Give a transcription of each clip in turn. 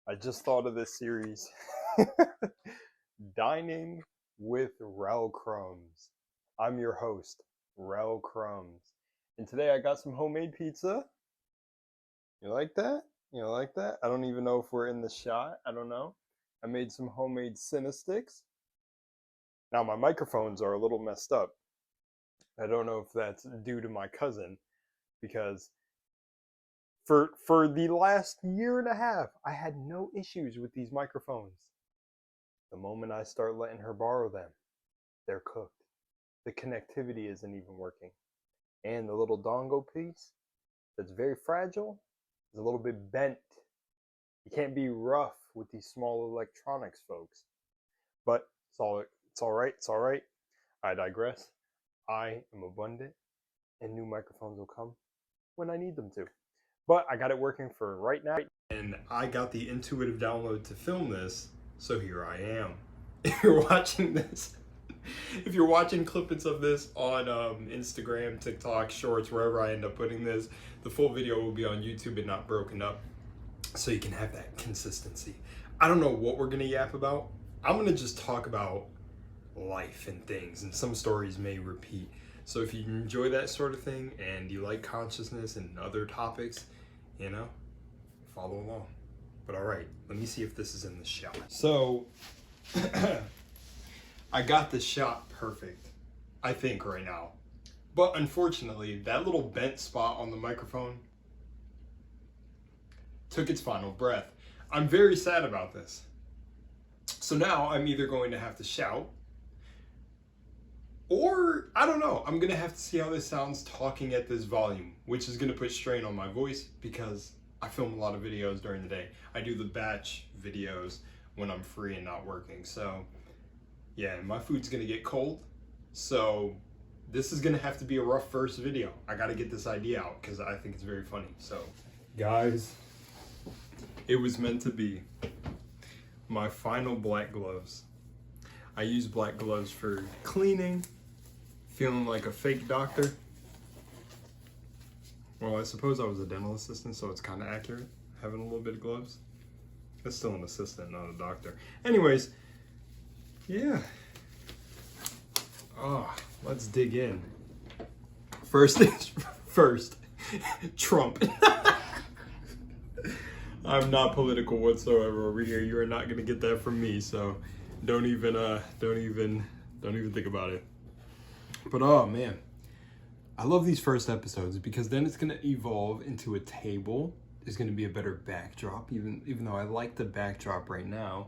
I just thought of this series. Dining with Rellcrumbs. I'm your host, Rellcrumbs. And today I got some homemade pizza. You like that? You like that? I don't even know if we're in the shot. I don't know. I made some homemade Cinesticks. Now my microphones are a little messed up. I don't know if that's due to my cousin because for the last year and a half, I had no issues with these microphones. The moment I start letting her borrow them, they're cooked. The connectivity isn't even working. And the little dongle piece that's very fragile is a little bit bent. You can't be rough with these small electronics, folks. But it's all right, it's all right. I digress. I am abundant, and new microphones will come when I need them to. But I got it working for right now. And I got the intuitive download to film this, so here I am. If you're watching this, if you're watching clippings of this on Instagram, TikTok, Shorts, wherever I end up putting this, the full video will be on YouTube and not broken up, so you can have that consistency. I don't know what we're gonna yap about. I'm gonna just talk about life and things, and some stories may repeat. So if you enjoy that sort of thing and you like consciousness and other topics, follow along. But all right, let me see if this is in the shot. So I got the shot perfect, I think, right now. But unfortunately, that little bent spot on the microphone took its final breath. I'm very sad about this. So now I'm either going to have to shout, or, I don't know, I'm gonna have to see how this sounds talking at this volume, which is gonna put strain on my voice because I film a lot of videos during the day. I do the batch videos when I'm free and not working. So yeah, my food's gonna get cold. So this is gonna have to be a rough first video. I gotta get this idea out because I think it's very funny. So guys, it was meant to be my final black gloves. I use black gloves for cleaning, feeling like a fake doctor. Well, I suppose I was a dental assistant, so it's kind of accurate, having a little bit of gloves. That's still an assistant, not a doctor. Anyways, yeah. Oh, let's dig in. First things first, Trump. I'm not political whatsoever over here. You are not gonna get that from me, so don't even think about it. But oh man, I love these first episodes because then it's gonna evolve into a table. There's gonna be a better backdrop, even though I like the backdrop right now.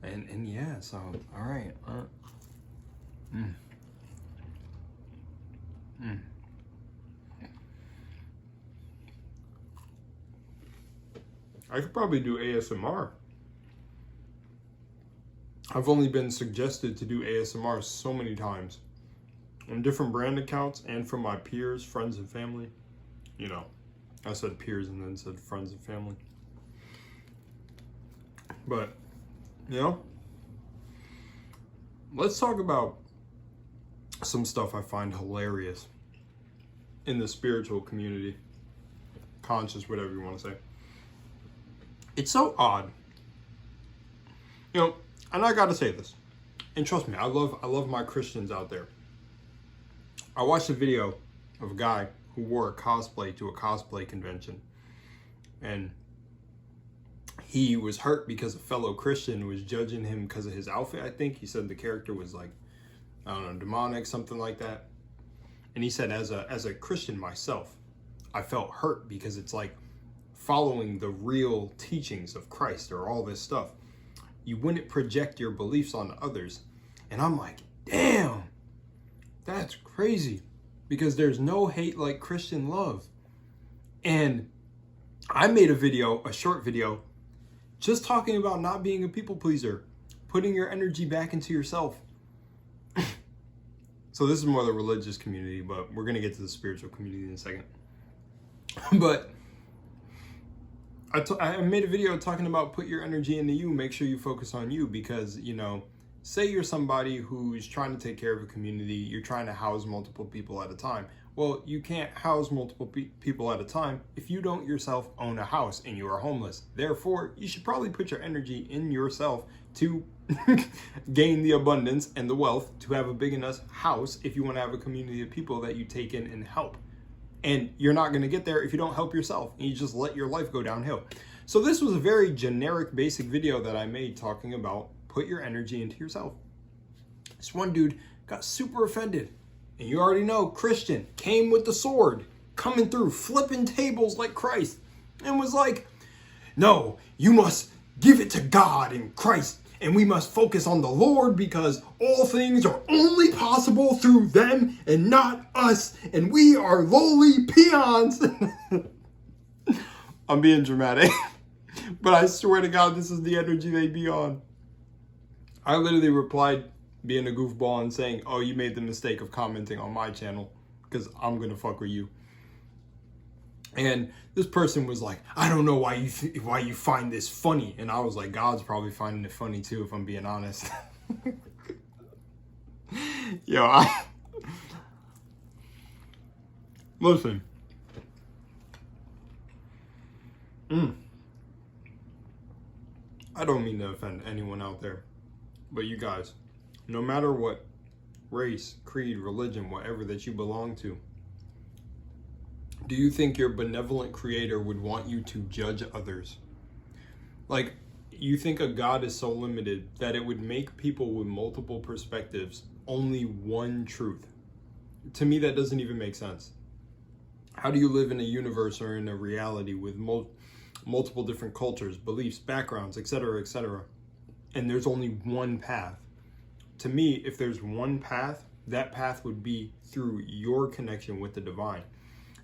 And yeah, so all right. I could probably do ASMR. I've only been suggested to do ASMR so many times on different brand accounts and from my peers, friends, and family. I said peers and then said friends and family. But, let's talk about some stuff I find hilarious in the spiritual community, conscious, whatever you want to say. It's so odd. And I gotta say this, and trust me, I love my Christians out there. I watched a video of a guy who wore a cosplay to a cosplay convention, and he was hurt because a fellow Christian was judging him because of his outfit. I think he said the character was like, I don't know, demonic, something like that. And he said, as a Christian myself, I felt hurt because it's like following the real teachings of Christ or all this stuff. You wouldn't project your beliefs on others. And I'm like, damn, that's crazy, because there's no hate like Christian love. And I made a short video, just talking about not being a people pleaser, putting your energy back into yourself. So this is more the religious community, but we're gonna get to the spiritual community in a second. But I made a video talking about put your energy into you, make sure you focus on you, because, say you're somebody who's trying to take care of a community, you're trying to house multiple people at a time. Well, you can't house multiple people at a time if you don't yourself own a house and you are homeless. Therefore, you should probably put your energy in yourself to gain the abundance and the wealth to have a big enough house if you want to have a community of people that you take in and help. And you're not going to get there if you don't help yourself and you just let your life go downhill. So this was a very generic, basic video that I made talking about put your energy into yourself. This one dude got super offended. And you already know, Christian came with the sword, coming through, flipping tables like Christ, and was like, no, you must give it to God and Christ, and we must focus on the Lord because all things are only possible through them and not us, and we are lowly peons. I'm being dramatic, but I swear to God, this is the energy they be on. I literally replied, being a goofball and saying, oh, you made the mistake of commenting on my channel because I'm gonna fuck with you. And this person was like, I don't know why you find this funny. And I was like, God's probably finding it funny too, if I'm being honest. Yo, listen. I don't mean to offend anyone out there, but you guys, no matter what race, creed, religion, whatever that you belong to, do you think your benevolent creator would want you to judge others? Like, you think a God is so limited that it would make people with multiple perspectives only one truth? To me, that doesn't even make sense. How do you live in a universe or in a reality with multiple different cultures, beliefs, backgrounds, etc., etc., and there's only one path? To me, if there's one path, that path would be through your connection with the divine.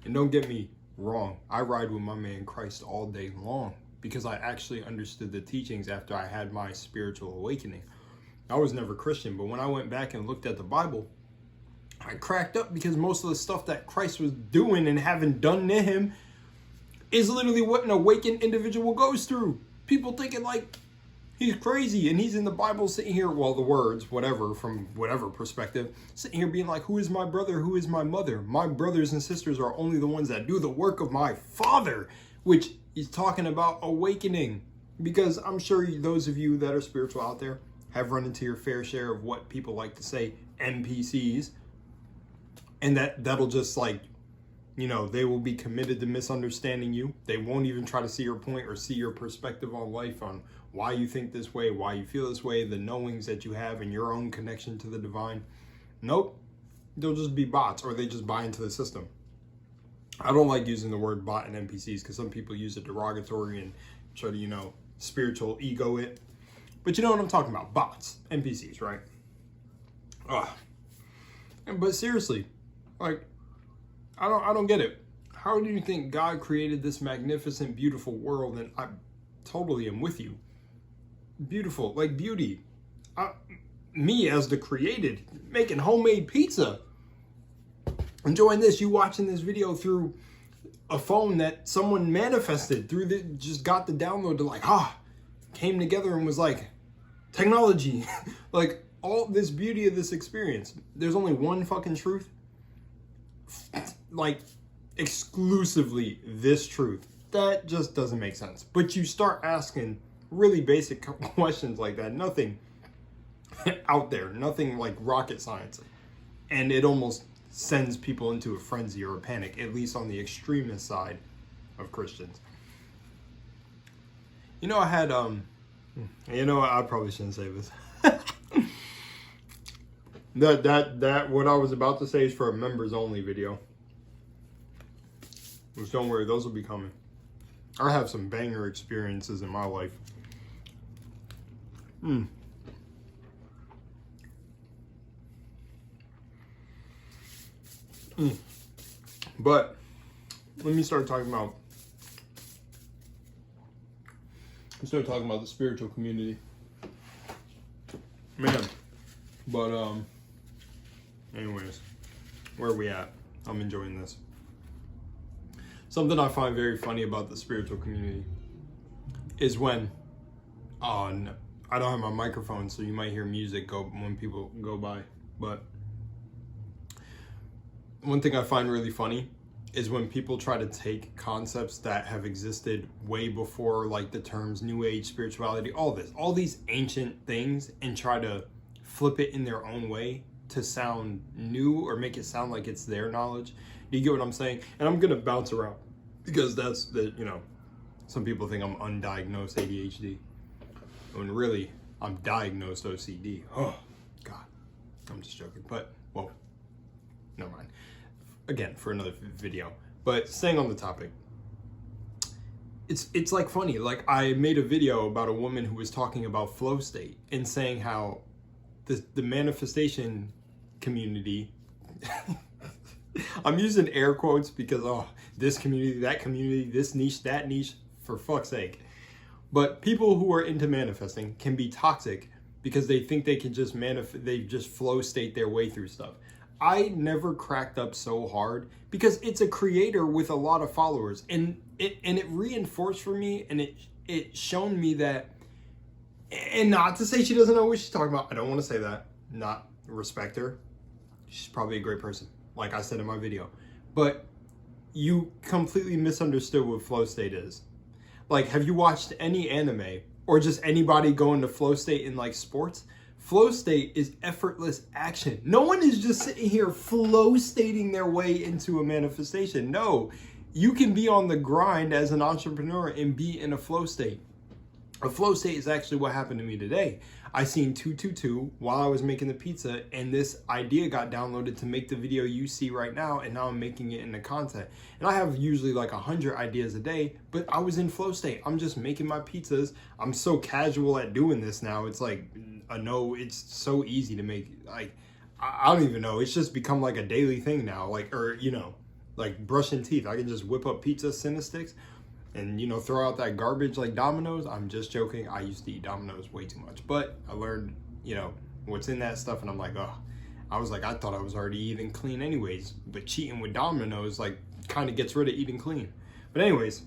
And don't get me wrong, I ride with my man Christ all day long because I actually understood the teachings after I had my spiritual awakening. I was never Christian, but when I went back and looked at the Bible, I cracked up because most of the stuff that Christ was doing and having done to him is literally what an awakened individual goes through. People thinking like, he's crazy, and he's in the Bible sitting here, well, the words, whatever, from whatever perspective, sitting here being like, who is my brother, who is my mother? My brothers and sisters are only the ones that do the work of my Father, which is talking about awakening. Because I'm sure those of you that are spiritual out there have run into your fair share of what people like to say, NPCs, and that'll just like, you know, they will be committed to misunderstanding you. They won't even try to see your point or see your perspective on life, on why you think this way, why you feel this way, the knowings that you have and your own connection to the divine. Nope. They'll just be bots, or they just buy into the system. I don't like using the word bot and NPCs because some people use it derogatory and try to, you know, spiritual ego it. But you know what I'm talking about. Bots, NPCs, right? But seriously, like, I don't get it. How do you think God created this magnificent, beautiful world? And I totally am with you. Beautiful, like beauty. Me as the created, making homemade pizza. Enjoying this, you watching this video through a phone that someone manifested through just got the download to like, came together and was like, technology. Like, all this beauty of this experience. There's only one fucking truth. Like, exclusively this truth. That just doesn't make sense. But you start asking really basic questions like that. Nothing out there. Nothing like rocket science. And it almost sends people into a frenzy or a panic, at least on the extremist side of Christians. You know, I had, you know, I probably shouldn't say this. That what I was about to say is for a members only video. Just don't worry, those will be coming. I have some banger experiences in my life. But let me start talking about the spiritual community. Man. But anyways, where are we at? I'm enjoying this. Something I find very funny about the spiritual community is when I don't have my microphone, so you might hear music go when people go by, but one thing I find really funny is when people try to take concepts that have existed way before, like the terms New Age, spirituality, all these ancient things, and try to flip it in their own way to sound new or make it sound like it's their knowledge. You get what I'm saying? And I'm gonna bounce around because that's the, you know, some people think I'm undiagnosed ADHD when really I'm diagnosed OCD. Oh God, I'm just joking. But well, never mind. Again, for another video. But staying on the topic, it's like funny. Like I made a video about a woman who was talking about flow state and saying how the manifestation community I'm using air quotes because this community, that community, this niche, that niche, for fuck's sake. But people who are into manifesting can be toxic because they think they can just they just flow state their way through stuff. I never cracked up so hard because it's a creator with a lot of followers, and it reinforced for me, and it shown me that, and not to say she doesn't know what she's talking about. I don't want to say that. Not respect her. She's probably a great person, like I said in my video. But you completely misunderstood what flow state is. Like, have you watched any anime or just anybody go into flow state in like sports? Flow state is effortless action. No one is just sitting here flow stating their way into a manifestation. No, you can be on the grind as an entrepreneur and be in a flow state. A flow state is actually what happened to me today. I seen 222 while I was making the pizza, and this idea got downloaded to make the video you see right now, and now I'm making it into content. And I have usually like 100 ideas a day, but I was in flow state. I'm just making my pizzas. I'm so casual at doing this now. It's like, it's so easy to make. Like, I don't even know. It's just become like a daily thing now. Like, or, you know, like brushing teeth. I can just whip up pizza Cinesticks and, you know, throw out that garbage like Domino's. I'm just joking. I used to eat Domino's way too much, but I learned, you know, what's in that stuff, and I'm like, I was like, I thought I was already eating clean anyways, but cheating with Domino's like kind of gets rid of eating clean. But anyways,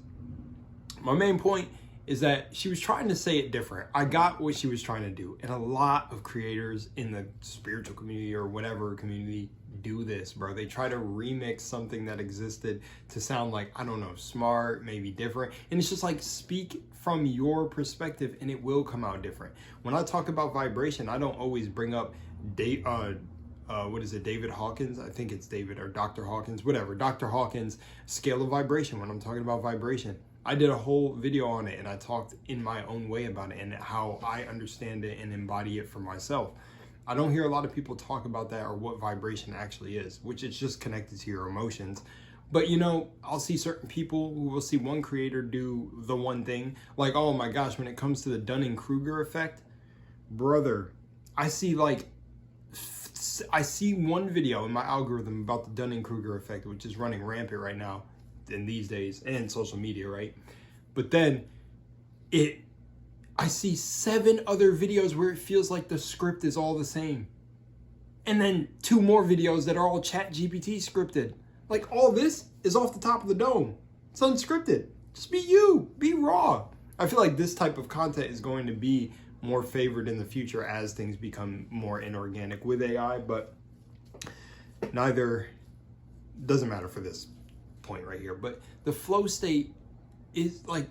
my main point is that she was trying to say it different. I got what she was trying to do, and a lot of creators in the spiritual community or whatever community do this, bro. They try to remix something that existed to sound like, I don't know, smart, maybe different. And it's just like, speak from your perspective and it will come out different. When I talk about vibration, I don't always bring up David Hawkins? I think it's David or Dr. Hawkins, whatever. Dr. Hawkins scale of vibration when I'm talking about vibration. I did a whole video on it and I talked in my own way about it and how I understand it and embody it for myself. I don't hear a lot of people talk about that or what vibration actually is, which is just connected to your emotions. But, you know, I'll see certain people who will see one creator do the one thing. Like, oh my gosh, when it comes to the Dunning-Kruger effect, brother, I see one video in my algorithm about the Dunning-Kruger effect, which is running rampant right now in these days and social media, right? But then I see 7 other videos where it feels like the script is all the same. And then 2 more videos that are all ChatGPT scripted. Like, all this is off the top of the dome. It's unscripted. Just be you. Be raw. I feel like this type of content is going to be more favored in the future as things become more inorganic with AI, but doesn't matter for this point right here. But the flow state is like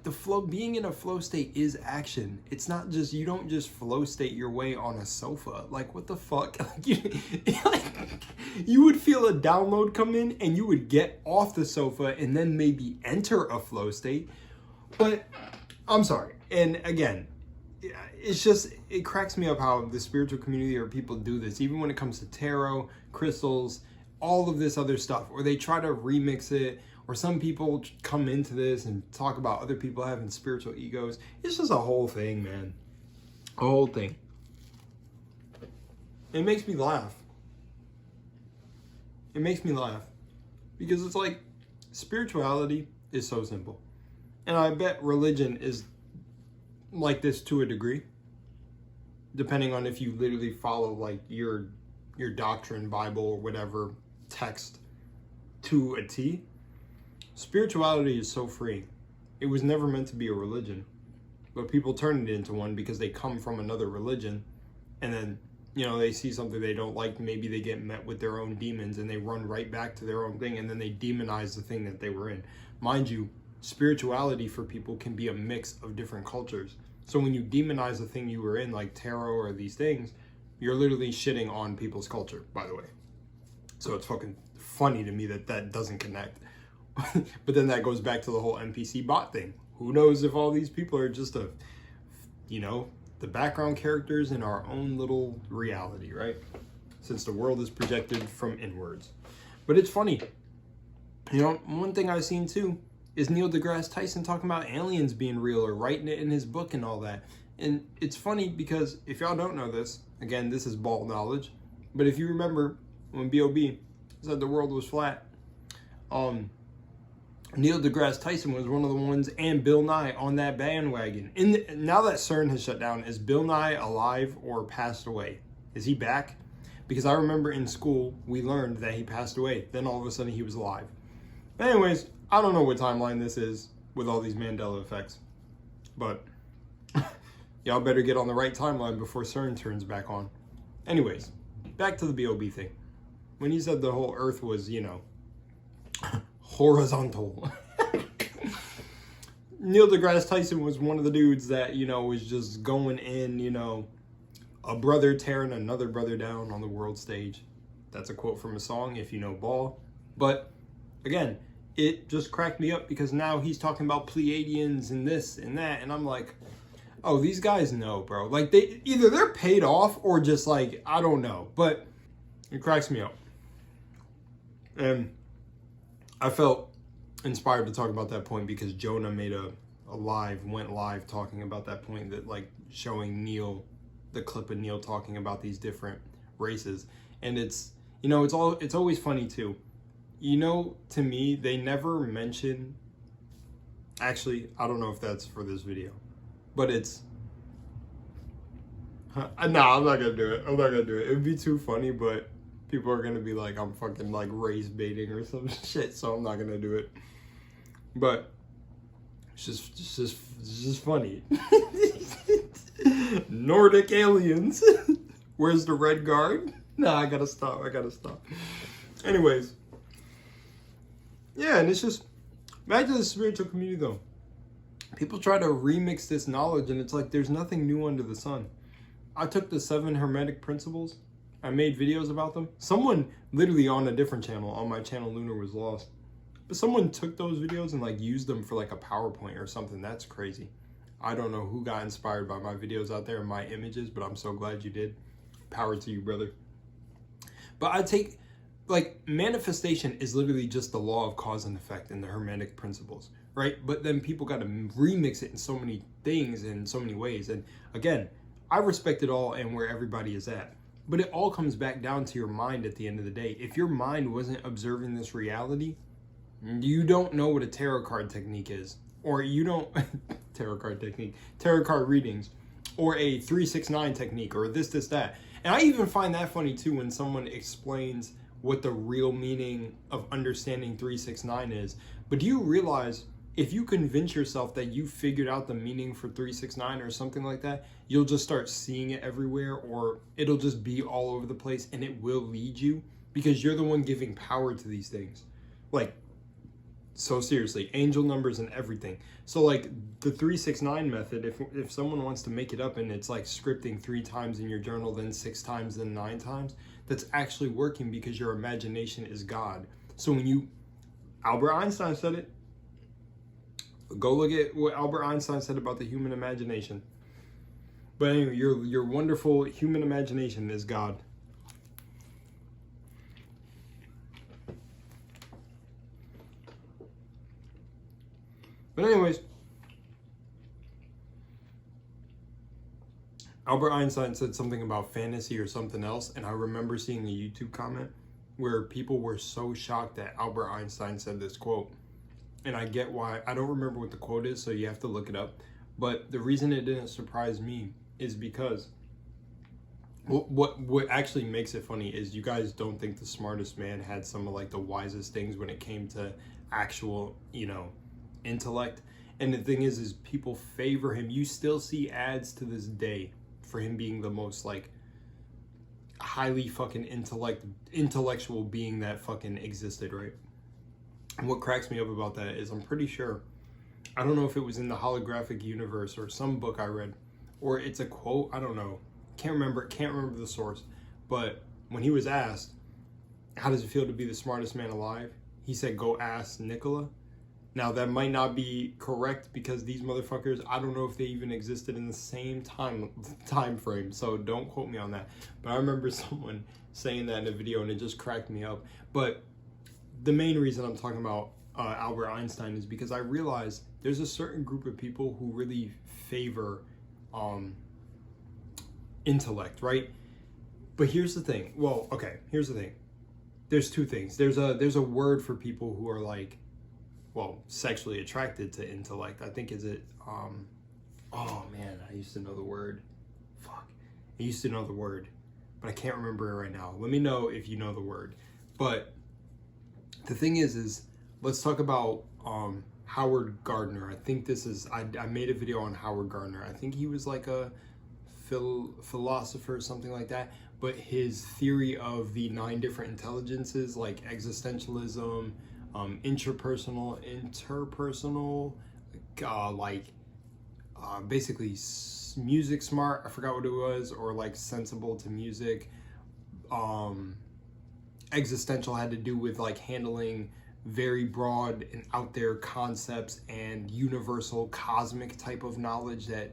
being in a flow state is action. It's not just, you don't just flow state your way on a sofa. Like, what the fuck? You would feel a download come in and you would get off the sofa and then maybe enter a flow state. But I'm sorry. And again, it's just, it cracks me up how the spiritual community or people do this, even when it comes to tarot, crystals, all of this other stuff, or they try to remix it. Or some people come into this and talk about other people having spiritual egos. It's just a whole thing, man. A whole thing. It makes me laugh. It makes me laugh. Because it's like, spirituality is so simple. And I bet religion is like this to a degree. Depending on if you literally follow like your doctrine, Bible, or whatever text to a T. Spirituality is so free. It was never meant to be a religion, but people turn it into one because they come from another religion, and then they see something they don't like, maybe they get met with their own demons and they run right back to their own thing, and then they demonize the thing that they were in. Mind you, spirituality for people can be a mix of different cultures. So when you demonize the thing you were in, like tarot or these things, you're literally shitting on people's culture, by the way. So it's fucking funny to me that that doesn't connect. But then that goes back to the whole NPC bot thing. Who knows if all these people are just the background characters in our own little reality, right? Since the world is projected from inwards. But it's funny. One thing I've seen too is Neil deGrasse Tyson talking about aliens being real or writing it in his book and all that. And it's funny because if y'all don't know this, again, this is ball knowledge, but if you remember when B.O.B. said the world was flat, Neil deGrasse Tyson was one of the ones, and Bill Nye, on that bandwagon. Now that CERN has shut down, is Bill Nye alive or passed away? Is he back? Because I remember in school, we learned that he passed away. Then all of a sudden he was alive. But anyways, I don't know what timeline this is with all these Mandela effects. But y'all better get on the right timeline before CERN turns back on. Anyways, back to the B.O.B. thing. When he said the whole Earth was, horizontal. Neil deGrasse Tyson was one of the dudes that, was just going in, a brother tearing another brother down on the world stage. That's a quote from a song, if you know ball. But again, it just cracked me up because now he's talking about Pleiadians and this and that. And I'm like, oh, these guys know, bro. Like, they're paid off or just like, I don't know. But it cracks me up. And I felt inspired to talk about that point because Jonah made went live talking about that point, that like showing Neil, the clip of Neil talking about these different races. And it's always funny too. To me, they never mention, actually, I don't know if that's for this video, but it's, I'm not gonna do it. It would be too funny, but people are gonna be like, I'm fucking like race baiting or some shit, so I'm not gonna do it. But it's just funny. Nordic aliens. Where's the red guard? Nah, I gotta stop. Anyways, yeah, and it's just back to the spiritual community though. People try to remix this knowledge, and it's like there's nothing new under the sun. I took the 7 Hermetic Principles. I made videos about them. Someone literally on a different channel, on my channel Lunar Was Lost, but someone took those videos and like used them for like a PowerPoint or something. That's crazy. I don't know who got inspired by my videos out there and my images, but I'm so glad you did. Power to you, brother. But I take, like, manifestation is literally just the law of cause and effect in the Hermetic Principles, right? But then people got to remix it in so many things and so many ways. And again, I respect it all and where everybody is at. But it all comes back down to your mind at the end of the day. If your mind wasn't observing this reality, you don't know what a tarot card technique is. Or you don't, tarot card readings, or a 369 technique, or this, that. And I even find that funny too when someone explains what the real meaning of understanding 369 is. But do you realize if you convince yourself that you figured out the meaning for 369 or something like that, you'll just start seeing it everywhere, or it'll just be all over the place, and it will lead you because you're the one giving power to these things. Like, so seriously, angel numbers and everything. So like the 369 method, if someone wants to make it up and it's like scripting 3 times in your journal, then 6 times, then 9 times, that's actually working because your imagination is God. So when Albert Einstein said it. Go look at what Albert Einstein said about the human imagination. But anyway, your wonderful human imagination is God. But anyways, Albert Einstein said something about fantasy or something else, and I remember seeing a YouTube comment where people were so shocked that Albert Einstein said this quote. And I get why. I don't remember what the quote is, so you have to look it up. But the reason it didn't surprise me is because what actually makes it funny is you guys don't think the smartest man had some of like the wisest things when it came to actual, intellect. And the thing is people favor him. You still see ads to this day for him being the most like highly fucking intellectual being that fucking existed, right? And what cracks me up about that is I'm pretty sure, I don't know if it was in the holographic universe or some book I read, or it's a quote, I don't know. Can't remember the source. But when he was asked, how does it feel to be the smartest man alive? He said, go ask Nikola. Now that might not be correct because these motherfuckers, I don't know if they even existed in the same time frame, so don't quote me on that. But I remember someone saying that in a video and it just cracked me up. But the main reason I'm talking about Albert Einstein is because I realize there's a certain group of people who really favor intellect, right? But here's the thing. Well, okay, here's the thing. There's two things. There's a word for people who are like, well, sexually attracted to intellect. I think oh man, I used to know the word. Fuck. I used to know the word, but I can't remember it right now. Let me know if you know the word. But the thing is let's talk about Howard Gardner. I think I made a video on Howard Gardner. I think he was like a philosopher or something like that. But his theory of the 9 different intelligences, like existentialism, interpersonal, basically music smart, I forgot what it was, or like sensible to music. Existential had to do with like handling very broad and out there concepts and universal cosmic type of knowledge that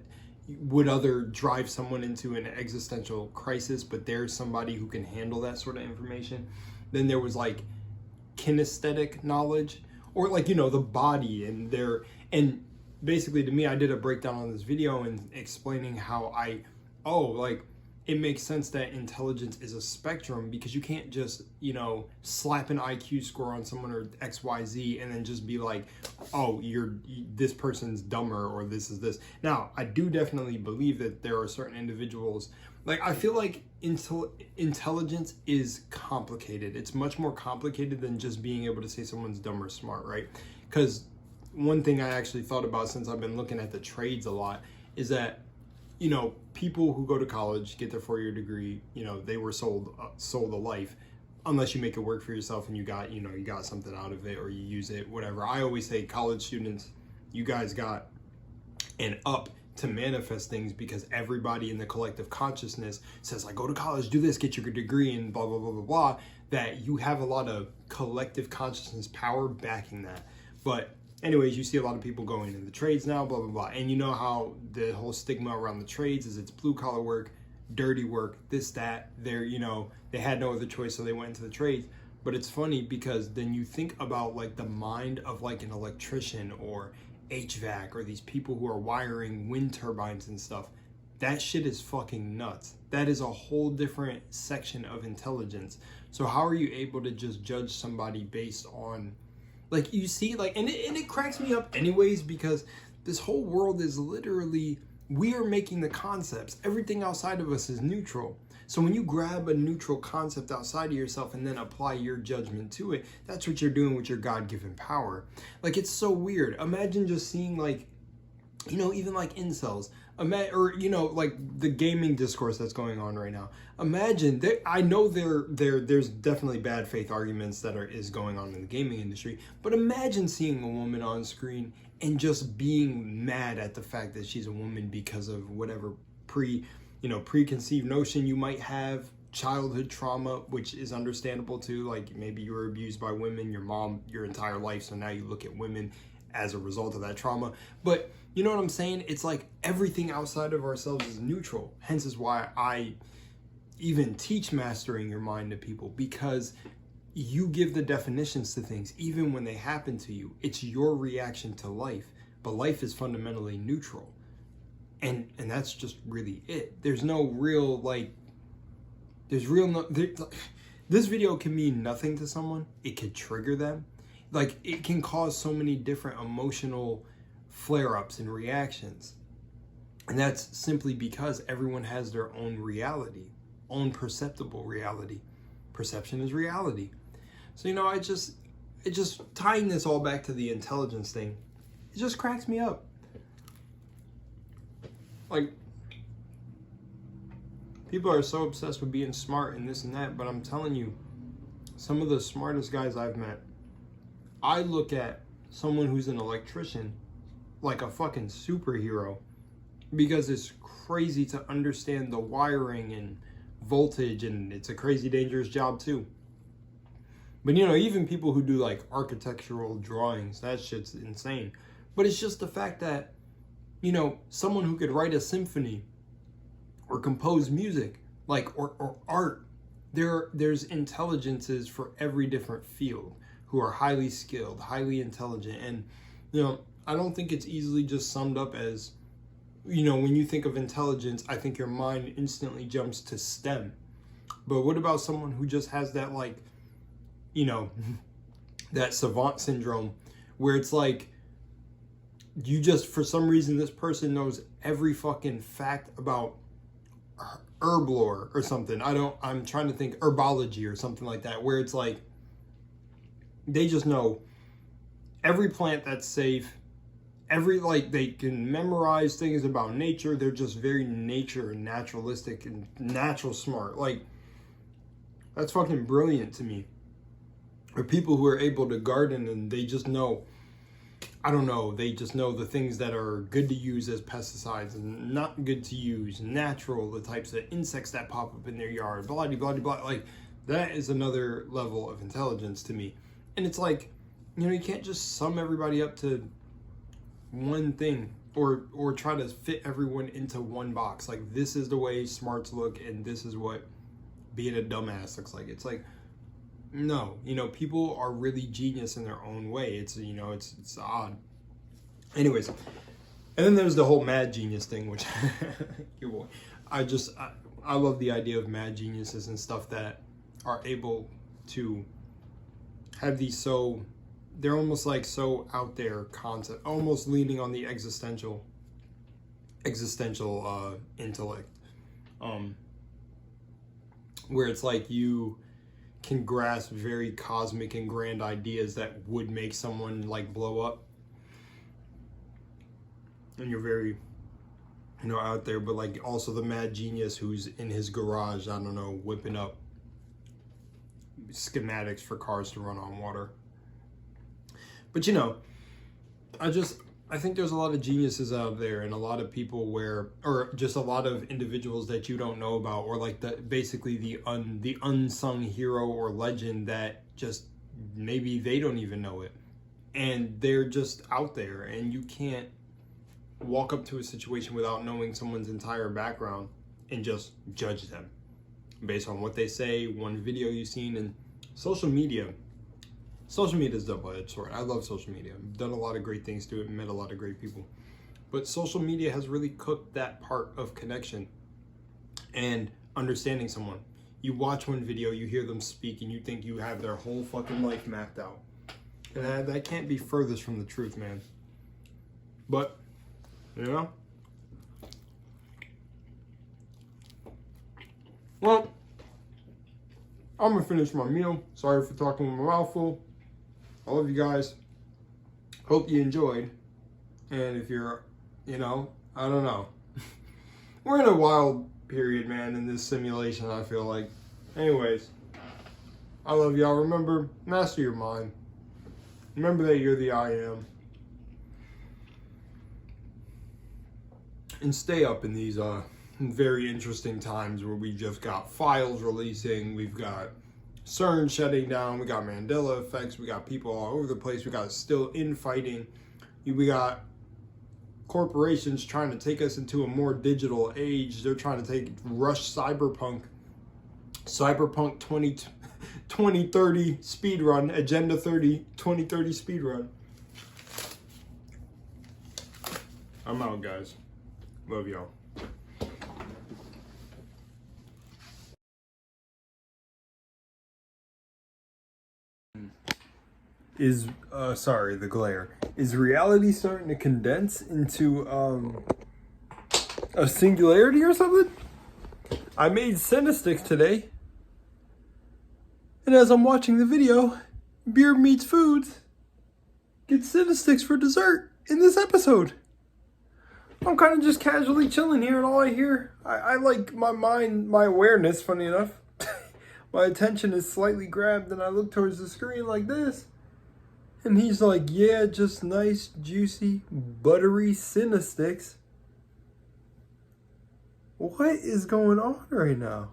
would other drive someone into an existential crisis, but there's somebody who can handle that sort of information. Then there was like kinesthetic knowledge, or like, you know, the body and basically to me, I did a breakdown on this video and explaining how it makes sense that intelligence is a spectrum, because you can't just, you know, slap an IQ score on someone or XYZ and then just be like, oh, this person's dumber or this is this. Now, I do definitely believe that there are certain individuals, like I feel like intelligence is complicated. It's much more complicated than just being able to say someone's dumb or smart, right? Because one thing I actually thought about since I've been looking at the trades a lot is that, you know, people who go to college, get their 4-year degree, you know, they were sold a life, unless you make it work for yourself and you got something out of it or you use it, whatever. I always say, college students, you guys got an up to manifest things, because everybody in the collective consciousness says like, go to college, do this, get your degree, and blah, blah, blah, blah, blah, that you have a lot of collective consciousness power backing that. But anyways, you see a lot of people going into the trades now, blah, blah, blah. And you know how the whole stigma around the trades is it's blue collar work, dirty work, this, that. They had no other choice, so they went into the trades. But it's funny because then you think about like the mind of like an electrician or HVAC or these people who are wiring wind turbines and stuff. That shit is fucking nuts. That is a whole different section of intelligence. So how are you able to just judge somebody based on, like, you see, like, and it cracks me up anyways, because this whole world is literally, we are making the concepts. Everything outside of us is neutral. So when you grab a neutral concept outside of yourself and then apply your judgment to it, that's what you're doing with your God-given power. Like, it's so weird. Imagine just seeing, like, you know, even like incels, or, you know, like the gaming discourse that's going on right now. Imagine, I know there's definitely bad faith arguments that is going on in the gaming industry, but imagine seeing a woman on screen and just being mad at the fact that she's a woman because of whatever preconceived notion you might have, childhood trauma, which is understandable too. Like maybe you were abused by women, your mom, your entire life, so now you look at women as a result of that trauma. But you know what I'm saying? It's like everything outside of ourselves is neutral. Hence is why I even teach mastering your mind to people, because you give the definitions to things even when they happen to you. It's your reaction to life, but life is fundamentally neutral. And that's just really it. There's no real, like, this video can mean nothing to someone. It could trigger them. Like, it can cause so many different emotional flare-ups and reactions. And that's simply because everyone has their own reality, own perceptible reality. Perception is reality. So, you know, it just tying this all back to the intelligence thing, it just cracks me up. Like, People are so obsessed with being smart and this and that, but I'm telling you, some of the smartest guys I've met, I look at someone who's an electrician like a fucking superhero, because it's crazy to understand the wiring and voltage, and it's a crazy dangerous job too. But you know, even people who do like architectural drawings, that shit's insane. But it's just the fact that, you know, someone who could write a symphony or compose music, like, or art, there's intelligences for every different field who are highly skilled, highly intelligent. And, you know, I don't think it's easily just summed up as, you know, when you think of intelligence, I think your mind instantly jumps to STEM. But what about someone who just has that, like, you know, that savant syndrome where it's like, you just, for some reason, this person knows every fucking fact about herb lore or something. I'm trying to think, herbology or something like that, where it's like, they just know every plant that's safe, like, they can memorize things about nature. They're just very nature and naturalistic and natural smart. Like, that's fucking brilliant to me. Or people who are able to garden and they just know, I don't know, they just know the things that are good to use as pesticides and not good to use, natural, the types of insects that pop up in their yard, blah, blah, blah, blah. Like, that is another level of intelligence to me. And it's like, you know, you can't just sum everybody up to one thing or try to fit everyone into one box. Like, this is the way smarts look and this is what being a dumbass looks like. It's like, no, you know, people are really genius in their own way. It's, you know, it's odd. Anyways, and then there's the whole mad genius thing, which I love the idea of mad geniuses and stuff that are able to have these they're almost like so out there concept, almost leaning on the existential intellect, where it's like you can grasp very cosmic and grand ideas that would make someone like blow up, and you're very, you know, out there. But like also the mad genius who's in his garage, I don't know, whipping up schematics for cars to run on water. But you know, I think there's a lot of geniuses out there and a lot of people or just a lot of individuals that you don't know about, or like basically the unsung hero or legend that just maybe they don't even know it. And they're just out there, and you can't walk up to a situation without knowing someone's entire background and just judge them based on what they say, one video you've seen. And social media is double-edged sword. I love social media. I've done a lot of great things to it and met a lot of great people. But social media has really cooked that part of connection and understanding someone. You watch one video, you hear them speak, and you think you have their whole fucking life mapped out. And that can't be furthest from the truth, man. But, you know? Well, I'm gonna finish my meal. Sorry for talking with my mouth full. I love you guys. Hope you enjoyed. And if you're, you know, I don't know. We're in a wild period, man, in this simulation, I feel like. Anyways, I love y'all. Remember, master your mind. Remember that you're the I am. And stay up in these very interesting times where we just got files releasing, we've got CERN shutting down, we got Mandela effects, we got people all over the place, we got still infighting, we got corporations trying to take us into a more digital age. They're trying to rush cyberpunk 2030 speed run, Agenda 2030 speed run. I'm out, guys. Love y'all. Sorry, the glare. Is reality starting to condense into a singularity or something? I made Cinesticks today, and as I'm watching the video, Beer Meets Foods gets Cinesticks for dessert in this episode. I'm kind of just casually chilling here, and all I hear, I like my mind, my awareness, funny enough, my attention is slightly grabbed, and I look towards the screen like this. And he's like, yeah, just nice, juicy, buttery Cinnasticks. What is going on right now?